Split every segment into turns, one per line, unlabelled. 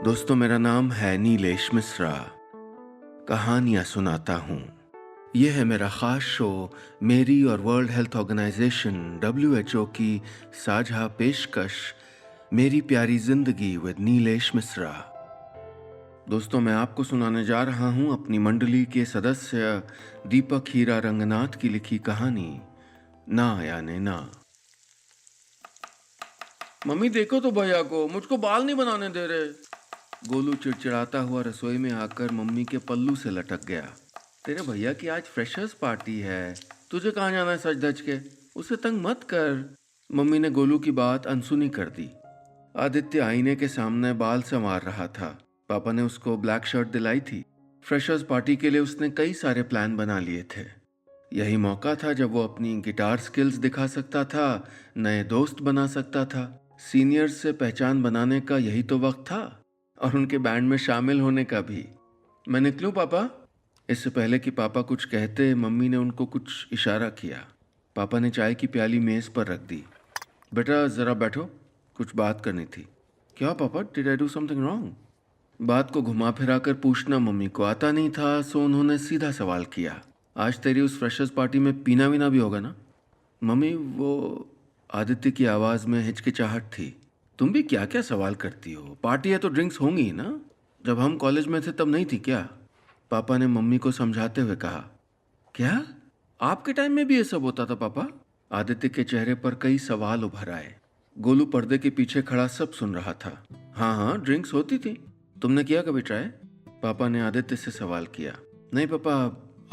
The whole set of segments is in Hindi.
दोस्तों, मेरा नाम है नीलेश मिश्रा। कहानियाँ सुनाता हूँ। ये है मेरा ख़ास शो, मेरी और वर्ल्ड हेल्थ ऑर्गेनाइजेशन WHO की साझा पेशकश, मेरी प्यारी ज़िंदगी विद नीलेश मिश्रा। दोस्तों, मैं आपको सुनाने जा रहा हूँ अपनी मंडली के सदस्य दीपक हीरा रंगनाथ की लिखी कहानी, ना याने ना। मम्मी देखो तो भैया को, मुझको बाल नहीं बनाने दे रहे। गोलू चिड़चिड़ाता हुआ रसोई में आकर मम्मी के पल्लू से लटक गया। तेरे भैया की आज फ्रेशर्स पार्टी है, तुझे कहाँ जाना है सज धज के? उसे तंग मत कर। मम्मी ने गोलू की बात अनसुनी कर दी। आदित्य आईने के सामने बाल संवार रहा था। पापा ने उसको ब्लैक शर्ट दिलाई थी। फ्रेशर्स पार्टी के लिए उसने कई सारे प्लान बना लिए थे। यही मौका था जब वो अपनी गिटार स्किल्स दिखा सकता था, नए दोस्त बना सकता था। सीनियर्स से पहचान बनाने का यही तो वक्त था, और उनके बैंड में शामिल होने का भी। मैं निकलूं पापा? इससे पहले कि पापा कुछ कहते, मम्मी ने उनको कुछ इशारा किया। पापा ने चाय की प्याली मेज पर रख दी। बेटा ज़रा बैठो, कुछ बात करनी थी। क्या पापा, did I do something wrong? बात को घुमा फिरा कर पूछना मम्मी को आता नहीं था, सो उन्होंने सीधा सवाल किया। आज तेरी उस फ्रेशर्स पार्टी में पीना वीना भी होगा ना? मम्मी वो, आदित्य की आवाज़ में हिचकिचाहट थी। तुम भी क्या क्या सवाल करती हो? पार्टी है तो ड्रिंक्स होंगी ही ना। जब हम कॉलेज में थे तब नहीं थी क्या? पापा ने मम्मी को समझाते हुए कहा। क्या आपके टाइम में भी ये सब होता था पापा? आदित्य के चेहरे पर कई सवाल उभर आए। गोलू पर्दे के पीछे खड़ा सब सुन रहा था। हाँ हाँ, ड्रिंक्स होती थी। तुमने किया कभी ट्राई? पापा ने आदित्य से सवाल किया। नहीं पापा,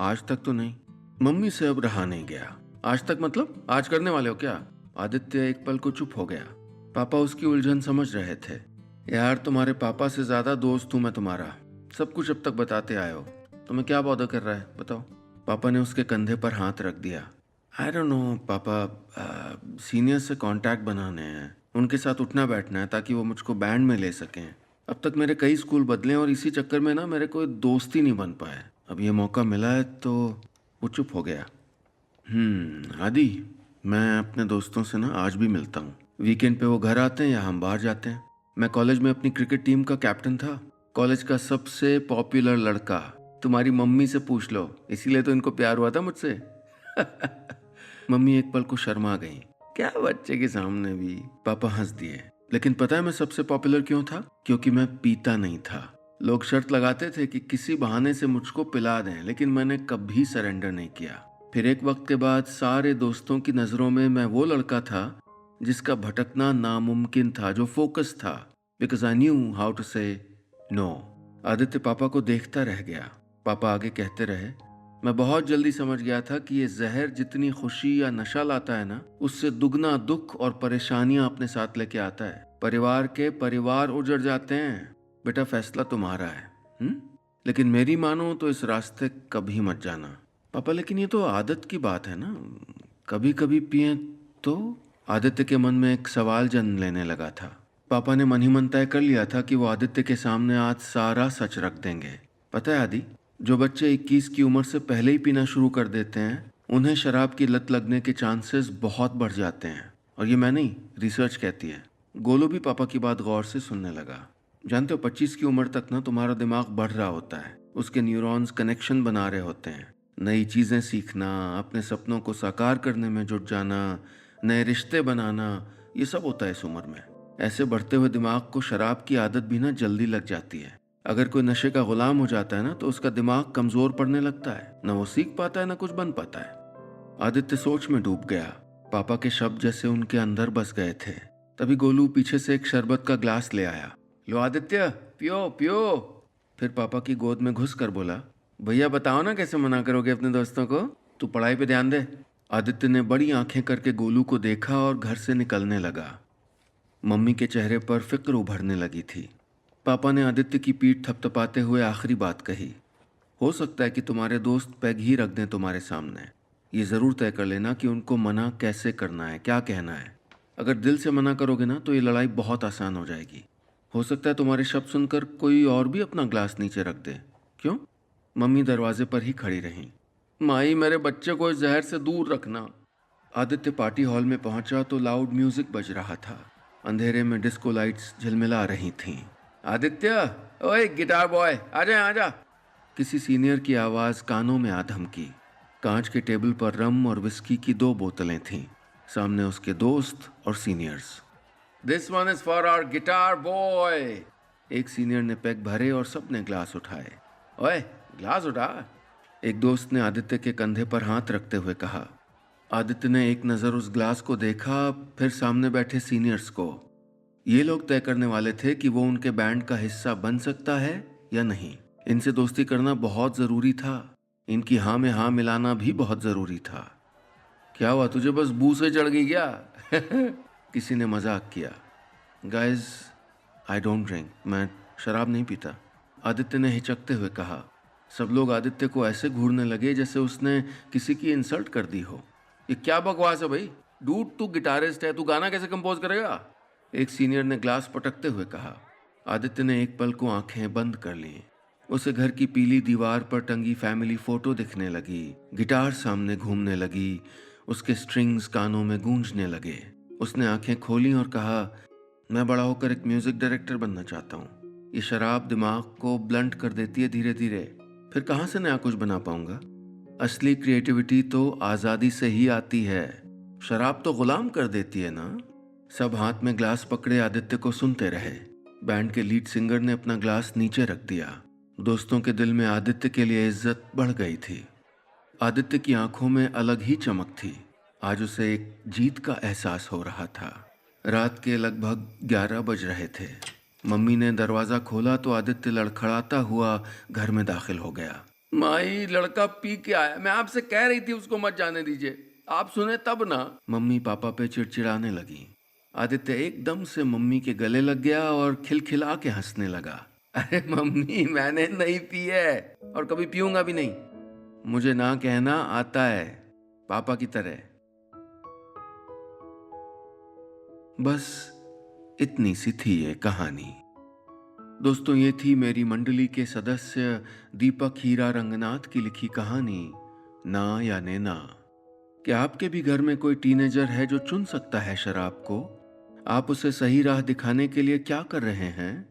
आज तक तो नहीं। मम्मी से अब रहा नहीं गया। आज तक मतलब आज करने वाले हो क्या? आदित्य एक पल को चुप हो गया। पापा उसकी उलझन समझ रहे थे। यार, तुम्हारे पापा से ज्यादा दोस्त हूं मैं तुम्हारा। सब कुछ अब तक बताते आए हो। तुम्हें क्या बॉदर कर रहा है बताओ? पापा ने उसके कंधे पर हाथ रख दिया। आई डोंट नो पापा, सीनियर से कांटेक्ट बनाने हैं, उनके साथ उठना बैठना है ताकि वो मुझको बैंड में ले सकें। अब तक मेरे कई स्कूल बदले और इसी चक्कर में ना मेरे कोई दोस्त ही नहीं बन पाए। अब ये मौका मिला है तो। वो चुप हो गया। आदि, मैं अपने दोस्तों से ना आज भी मिलता हूँ। वीकेंड पे वो घर आते हैं या हम बाहर जाते हैं। मैं कॉलेज में अपनी क्रिकेट टीम का कैप्टन था, कॉलेज का सबसे पॉपुलर लड़का। तुम्हारी मम्मी से पूछ लो, इसीलिए तो इनको प्यार हुआ था मुझसे। मम्मी एक पल को शर्मा गई। क्या बच्चे के सामने भी? पापा हंस दिए। लेकिन पता है मैं सबसे पॉपुलर क्यों था? क्योंकि मैं पीता नहीं था। लोग शर्त लगाते थे कि किसी बहाने से मुझको पिला दें, लेकिन मैंने कभी सरेंडर नहीं किया। फिर एक वक्त के बाद सारे दोस्तों की नजरों में मैं वो लड़का था जिसका भटकना नामुमकिन था, जो फोकस था, because I knew how to say no. Aditya पापा को देखता रह गया। पापा आगे कहते रहे। मैं बहुत जल्दी समझ गया था कि ये जहर जितनी खुशी या नशा लाता है ना, उससे दुगना दुख और परेशानियां अपने साथ लेके आता है। परिवार के परिवार उजड़ जाते हैं। बेटा, फैसला तुम्हारा है। लेकिन मेरी मानो तो इस रास्ते कभी मत जाना। पापा, लेकिन ये तो आदत की बात है ना, कभी कभी पिए तो। आदित्य के मन में एक सवाल जन्म लेने लगा था। पापा ने मन ही मन तय कर लिया था कि वो आदित्य के सामने आज सारा सच रख देंगे। पता है आदि, जो बच्चे 21 की उम्र से पहले ही पीना शुरू कर देते हैं, उन्हें शराब की लत लगने के चांसेस बहुत बढ़ जाते हैं। और ये मैं नहीं, रिसर्च कहती है। गोलू भी पापा की बात गौर से सुनने लगा। जानते हो, 25 की उम्र तक ना तुम्हारा दिमाग बढ़ रहा होता है, उसके न्यूरॉन्स कनेक्शन बना रहे होते हैं। नई चीजें सीखना, अपने सपनों को साकार करने में जुट जाना, नए रिश्ते बनाना, ये सब होता है इस उम्र में। ऐसे बढ़ते हुए दिमाग को शराब की आदत भी ना जल्दी लग जाती है। अगर कोई नशे का गुलाम हो जाता है ना, तो उसका दिमाग कमजोर पड़ने लगता है, न वो सीख पाता है न कुछ बन पाता है। आदित्य सोच में डूब गया। पापा के शब्द जैसे उनके अंदर बस गए थे। तभी गोलू पीछे से एक शरबत का ग्लास ले आया। लो आदित्य, पियो पियो। फिर पापा की गोद में घुस कर बोला, भैया बताओ ना कैसे मना करोगे अपने दोस्तों को? तू पढ़ाई पे ध्यान दे। आदित्य ने बड़ी आंखें करके गोलू को देखा और घर से निकलने लगा। मम्मी के चेहरे पर फिक्र उभरने लगी थी। पापा ने आदित्य की पीठ थपथपाते हुए आखिरी बात कही। हो सकता है कि तुम्हारे दोस्त पैग ही रख दें तुम्हारे सामने। ये ज़रूर तय कर लेना कि उनको मना कैसे करना है, क्या कहना है। अगर दिल से मना करोगे ना, तो ये लड़ाई बहुत आसान हो जाएगी। हो सकता है तुम्हारे शब्द सुनकर कोई और भी अपना ग्लास नीचे रख दे। क्यों? मम्मी दरवाजे पर ही खड़ी रहीं। माई, मेरे बच्चे को इस जहर से दूर रखना। आदित्य पार्टी हॉल में पहुंचा तो लाउड म्यूजिक बज रहा था। अंधेरे में डिस्को लाइट्स झिलमिला रही थीं। आदित्य, ओए गिटार बॉय, आजा आजा। किसी सीनियर की आवाज कानों में आ धमकी। कांच के टेबल पर रम और विस्की की 2 बोतलें थीं। सामने उसके दोस्त और seniors. This one is for our guitar boy. एक सीनियर ने पैग भरे और सबने ग्लास उठाए। ओए, ग्लास उठा। एक दोस्त ने आदित्य के कंधे पर हाथ रखते हुए कहा। आदित्य ने एक नज़र उस ग्लास को देखा, फिर सामने बैठे सीनियर्स को। ये लोग तय करने वाले थे कि वो उनके बैंड का हिस्सा बन सकता है या नहीं। इनसे दोस्ती करना बहुत ज़रूरी था। इनकी हाँ में हाँ मिलाना भी बहुत ज़रूरी था। क्या हुआ, तुझे बस बू से चढ़ गई क्या? किसी ने मजाक किया। गाइज, आई डोंट ड्रिंक, मैं शराब नहीं पीता, आदित्य ने हिचकते हुए कहा। सब लोग आदित्य को ऐसे घूरने लगे जैसे उसने किसी की इंसल्ट कर दी हो। ये क्या बकवास है भाई? डूड, तू गिटारिस्ट है, तू गाना कैसे कंपोज करेगा? एक सीनियर ने ग्लास पटकते हुए कहा। आदित्य ने एक पल को आंखें बंद कर ली। उसे घर की पीली दीवार पर टंगी फैमिली फोटो दिखने लगी। गिटार सामने घूमने लगी। उसके स्ट्रिंग्स कानों में गूंजने लगे। उसने आंखें खोली और कहा, मैं बड़ा होकर एक म्यूजिक डायरेक्टर बनना चाहता हूँ। ये शराब दिमाग को ब्लंट कर देती है धीरे धीरे, फिर कहाँ से नया कुछ बना पाऊंगा? असली क्रिएटिविटी तो आज़ादी से ही आती है, शराब तो गुलाम कर देती है ना। सब हाथ में ग्लास पकड़े आदित्य को सुनते रहे। बैंड के लीड सिंगर ने अपना ग्लास नीचे रख दिया। दोस्तों के दिल में आदित्य के लिए इज्जत बढ़ गई थी। आदित्य की आंखों में अलग ही चमक थी। आज उसे एक जीत का एहसास हो रहा था। रात के लगभग 11 बज रहे थे। मम्मी ने दरवाजा खोला तो आदित्य लड़खड़ाता हुआ घर में दाखिल हो गया। माई, लड़का पी के आया, मैं आपसे कह रही थी उसको मत जाने दीजिए, आप सुने तब ना। मम्मी पापा पे चिड़चिड़ाने लगी। आदित्य एकदम से मम्मी के गले लग गया और खिलखिला के हंसने लगा। अरे मम्मी, मैंने नहीं पी है और कभी पीऊंगा भी नहीं। मुझे ना कहना आता है, पापा की तरह। बस इतनी सी थी ये कहानी। दोस्तों, ये थी मेरी मंडली के सदस्य दीपक हीरा रंगनाथ की लिखी कहानी ना या नैना। क्या आपके भी घर में कोई टीनेजर है जो चुन सकता है शराब को? आप उसे सही राह दिखाने के लिए क्या कर रहे हैं?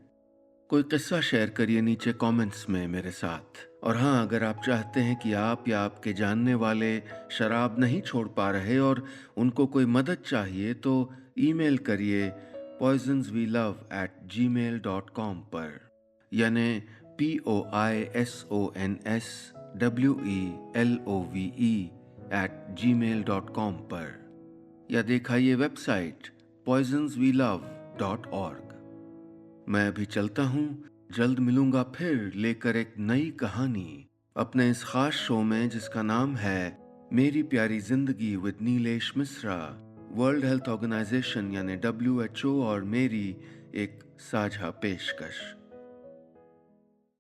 कोई किस्सा शेयर करिए नीचे कमेंट्स में मेरे साथ। और हाँ, अगर आप चाहते हैं कि आप या आपके जानने वाले शराब नहीं छोड़ पा रहे और उनको कोई मदद चाहिए, तो ईमेल करिए poisonswelove@gmail.com पर, यानी poisonswelove@gmail.com पर, या दिखाइए वेबसाइट poisonswelove.org। मैं अभी चलता हूँ, जल्द मिलूंगा फिर लेकर एक नई कहानी अपने इस खास शो में जिसका नाम है मेरी प्यारी जिंदगी with Nilesh Mishra. World health organisation यानी WHO और मेरी एक साझा पेशकश।